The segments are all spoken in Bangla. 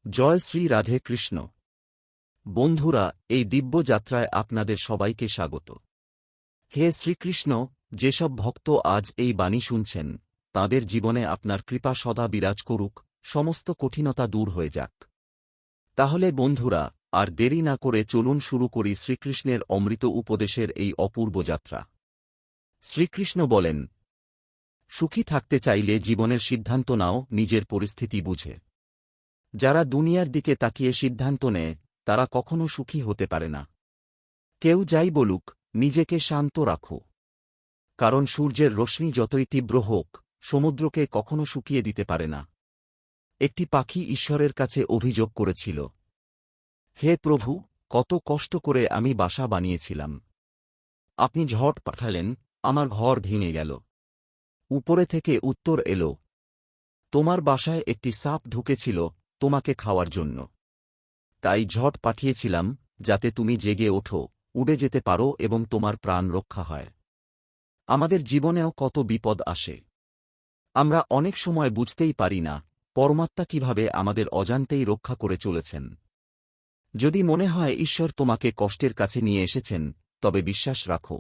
জয় শ্রী রাধে কৃষ্ণ। বন্ধুরা, এই দিব্য যাত্রায় আপনাদের সবাইকে স্বাগত। হে শ্রীকৃষ্ণ, যেসব ভক্ত আজ এই বাণী শুনছেন তাঁদের জীবনে আপনার কৃপা সদা বিরাজ করুক, সমস্ত কঠিনতা দূর হয়ে যাক। তাহলে বন্ধুরা, আর দেরি না করে চলুন শুরু করি শ্রীকৃষ্ণের অমৃত উপদেশের এই অপূর্ব যাত্রা। শ্রীকৃষ্ণ বলেন, সুখী থাকতে চাইলে জীবনের সিদ্ধান্ত নাও নিজের পরিস্থিতি বুঝে। যারা দুনিয়ার দিকে তাকিয়ে সিদ্ধান্ত নেয় তারা কখনো সুখী হতে পারে না। কেউ যাই বলুক, নিজেকে শান্ত রাখো। কারণ সূর্যের রশ্মি যতই তীব্র হোক, সমুদ্রকে কখনো শুকিয়ে দিতে পারে না। একটি পাখি ঈশ্বরের কাছে অভিযোগ করেছিল, হে প্রভু, কত কষ্ট করে আমি বাসা বানিয়েছিলাম। আপনি ঝড় পাঠালেন, আমার ঘর ভেঙে গেল। উপরে থেকে উত্তর এলো, তোমার বাসায় একটি সাপ ঢুকেছিল তোমাকে খাওয়ার জন্য। তাই ঝড় পাঠিয়েছিলাম যাতে তুমি জেগে ওঠো, উড়ে যেতে পারো এবং তোমার প্রাণ রক্ষা হয়। আমাদের জীবনেও কত বিপদ আসে। আমরা অনেক সময় বুঝতেই পারি না পরমাত্মা কিভাবে আমাদের অজান্তেই রক্ষা করে চলেছেন। যদি মনে হয় ঈশ্বর তোমাকে কষ্টের কাছে নিয়ে এসেছেন, তবে বিশ্বাস রাখো,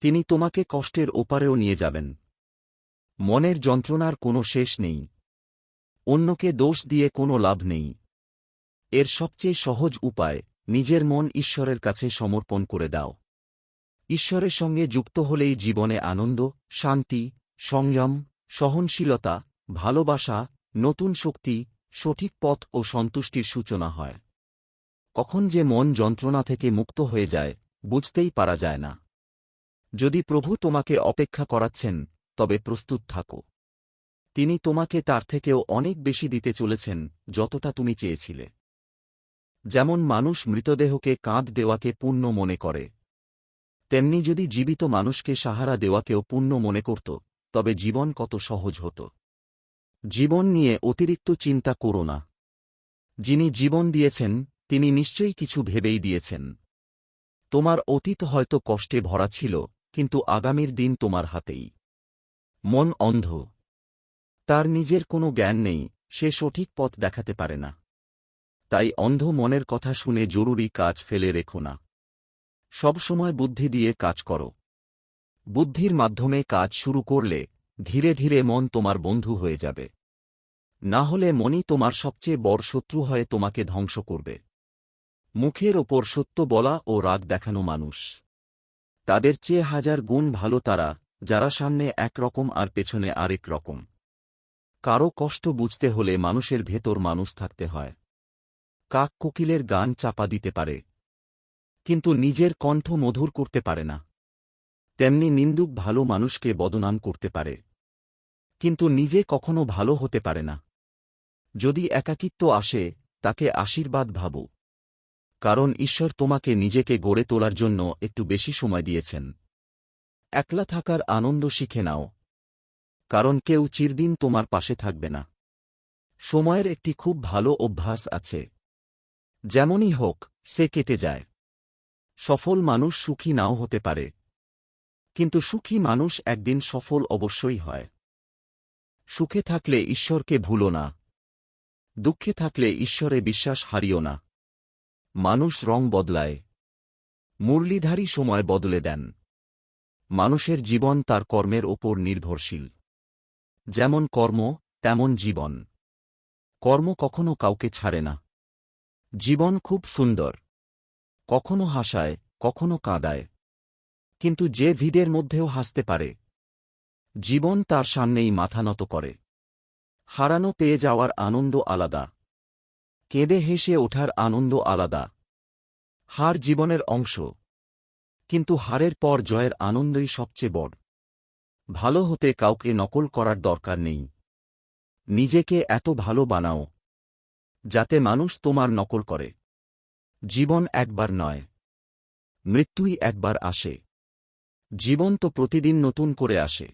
তিনি তোমাকে কষ্টের ওপারেও নিয়ে যাবেন। মনের যন্ত্রণার কোনো শেষ নেই। অন্যকে দোষ দিয়ে কোনো লাভ নেই। এর সবচেয়ে সহজ উপায়, নিজের মন ঈশ্বরের কাছে সমর্পণ করে দাও। ঈশ্বরের সঙ্গে যুক্ত হলেই জীবনে আনন্দ, শান্তি, সংযম, সহনশীলতা, ভালোবাসা, নতুন শক্তি, সঠিক পথ ও সন্তুষ্টির সূচনা হয়। কখন যে মন যন্ত্রণা থেকে মুক্ত হয়ে যায়, বুঝতেই পারা যায় না। যদি প্রভু তোমাকে অপেক্ষা করাচ্ছেন, তবে প্রস্তুত থাকো। তিনি তোমাকে তার থেকেও অনেক বেশি দিতে চলেছেন যতটা তুমি চেয়েছিলে। যেমন মানুষ মৃতদেহকে কাঁধ দেওয়াকে পুণ্য মনে করে, তেমনি যদি জীবিত মানুষকে সাহারা দেওয়াকেও পুণ্য মনে করত, তবে জীবন কত সহজ হতো। জীবন নিয়ে অতিরিক্ত চিন্তা করো না। যিনি জীবন দিয়েছেন তিনি নিশ্চয়ই কিছু ভেবেই দিয়েছেন। তোমার অতীত হয়তো কষ্টে ভরা ছিল, কিন্তু আগামীর দিন তোমার হাতেই। মন অন্ধ, তার নিজের কোনো জ্ঞান নেই, সে সঠিক পথ দেখাতে পারে না। তাই অন্ধ মনের কথা শুনে জরুরি কাজ ফেলে রেখো না। সবসময় বুদ্ধি দিয়ে কাজ করো। বুদ্ধির মাধ্যমে কাজ শুরু করলে ধীরে ধীরে মন তোমার বন্ধু হয়ে যাবে। না হলে মনই তোমার সবচেয়ে বড় শত্রু হয়ে তোমাকে ধ্বংস করবে। মুখের ওপর সত্য বলা ও রাগ দেখানো মানুষ, তাদের চেয়ে হাজার গুণ ভালো তারা, যারা সামনে একরকম আর পেছনে আরেক রকম। কারো কষ্ট বুঝতে হলে মানুষের ভেতর মানুষ থাকতে হয়। কাক কোকিলের গান চাপা দিতে পারে, কিন্তু নিজের কণ্ঠ মধুর করতে পারে না। তেমনি নিন্দুক ভালো মানুষকে বদনাম করতে পারে, কিন্তু নিজে কখনো ভালো হতে পারে না। যদি একাকিত্ব আসে, তাকে আশীর্বাদ ভাবো। কারণ ঈশ্বর তোমাকে নিজেকে গড়ে তোলার জন্য একটু বেশি সময় দিয়েছেন। একলা থাকার আনন্দ শিখে নাও, কারণ কেউ চিরদিন তোমার পাশে থাকবে না। সময়ের একটি খুব ভালো অভ্যাস আছে, যেমনই হোক সে কেটে যায়। সফল মানুষ সুখী নাও হতে পারে, কিন্তু সুখী মানুষ একদিন সফল অবশ্যই হয়। সুখে থাকলে ঈশ্বরকে ভুলো না, দুঃখে থাকলে ঈশ্বরে বিশ্বাস হারিও না। মানুষ রং বদলায়, মুরলীধারী সময় বদলে দেন। মানুষের জীবন তার কর্মের ওপর নির্ভরশীল। যেমন কর্ম, তেমন জীবন। কর্ম কখনো কাউকে ছাড়ে না। জীবন খুব সুন্দর, কখনো হাসায়, কখনো কাঁদায়, কিন্তু যে ভিড়ের মধ্যেও হাসতে পারে, জীবন তার সামনেই মাথা নত করে। হারানো পেয়ে যাওয়ার আনন্দ আলাদা, কেঁদে হেসে ওঠার আনন্দ আলাদা। হার জীবনের অংশ, কিন্তু হারের পর জয়ের আনন্দই সবচেয়ে বড়। ভালো হতে কাউকে নকল করার দরকার নেই। নিজেকে এত ভালো বানাও যাতে মানুষ তোমার নকল করে। জীবন একবার নয়, মৃত্যুই একবার আসে। জীবন তো প্রতিদিন নতুন করে আসে।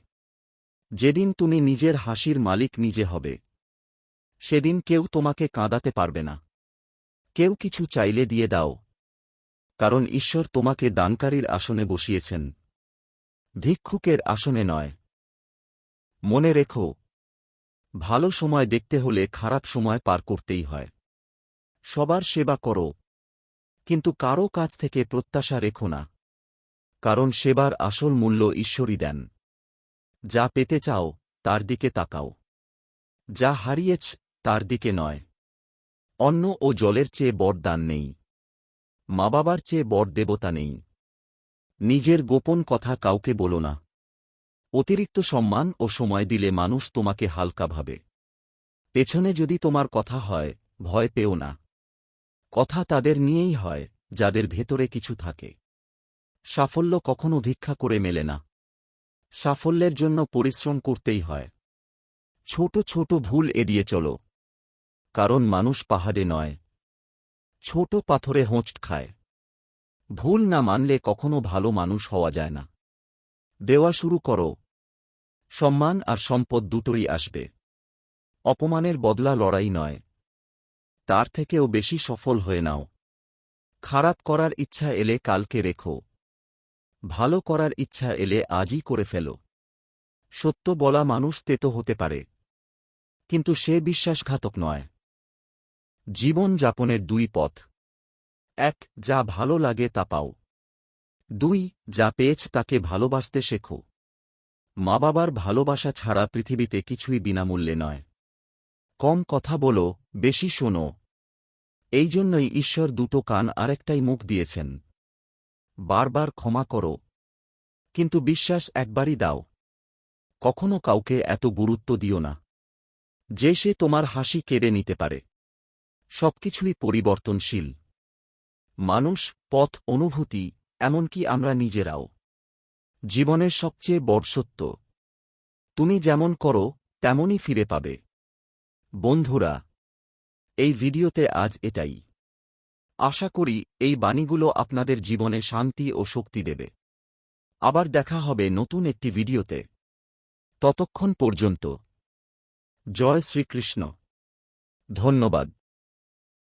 যেদিন তুমি নিজের হাসির মালিক নিজে হবে, সেদিন কেউ তোমাকে কাঁদাতে পারবে না। কেউ কিছু চাইলে দিয়ে দাও, কারণ ঈশ্বর তোমাকে দানকারীর আসনে বসিয়েছেন, ভিক্ষুকের আসনে নয়। মনে রেখো, ভালো সময় দেখতে হলে খারাপ সময় পার করতেই হয়। সবার সেবা করো, কিন্তু কারও কাছ থেকে প্রত্যাশা রেখো না, কারণ সেবার আসল মূল্য ঈশ্বরই দেন। যা পেতে চাও তার দিকে তাকাও, যা হারিয়েছ তার দিকে নয়। অন্ন ও জলের চেয়ে বড় দান নেই, মা বাবার চেয়ে বড় দেবতা নেই। নিজের গোপন কথা কাউকে বলো না। অতিরিক্ত সম্মান ও সময় দিলে মানুষ তোমাকে হালকা ভাবে। পেছনে যদি তোমার কথা হয়, ভয় পেও না। কথা তাদের নিয়েই হয় যাদের ভেতরে কিছু থাকে। সাফল্য কখনো ভিক্ষা করে মেলে না। সাফল্যের জন্য পরিশ্রম করতেই হয়। ছোট ছোট ভুল এড়িয়ে চলো, কারণ মানুষ পাহাড়ে নয়, ছোট পাথরে হোঁচট খায়। ভুল না মানলে কখনো ভালো মানুষ হওয়া যায় না। দেওয়া শুরু করো, সম্মান আর সম্পদ দুটোই আসবে। অপমানের বদলা লড়াই নয়, তার থেকেও বেশি সফল হয়ে নাও। খারাপ করার ইচ্ছা এলে কালকে রেখো, ভালো করার ইচ্ছা এলে আজই করে ফেলো। সত্য বলা মানুষ তেতো হতে পারে, কিন্তু সে বিশ্বাসঘাতক নয়। জীবন যাপনের দুই পথ। ১. যা ভালো লাগে তা পাও। ২. যা পেয়েছ তাকে ভালোবাসতে শেখো। মা বাবার ভালোবাসা ছাড়া পৃথিবীতে কিছুই বিনামূল্যে নয়। কম কথা বলো, বেশি শোনো। এই জন্যই ঈশ্বর দুটো কান আর একটাই মুখ দিয়েছেন। বারবার ক্ষমা করো, কিন্তু বিশ্বাস একবারই দাও। কখনো কাউকে এত গুরুত্ব দিও না যে সে তোমার হাসি কেড়ে নিতে পারে। সবকিছুই পরিবর্তনশীল। মানুষ, পথ, অনুভূতি, এমনকি আমরা নিজেরাও। জীবনের সবচেয়ে বড় সত্য, তুমি যেমন করো তেমনই ফিরে পাবে। বন্ধুরা, এই ভিডিওতে আজ এটাই। আশা করি এই বাণীগুলো আপনাদের জীবনে শান্তি ও শক্তি দেবে। আবার দেখা হবে নতুন একটি ভিডিওতে। ততক্ষণ পর্যন্ত জয় শ্রীকৃষ্ণ। ধন্যবাদ।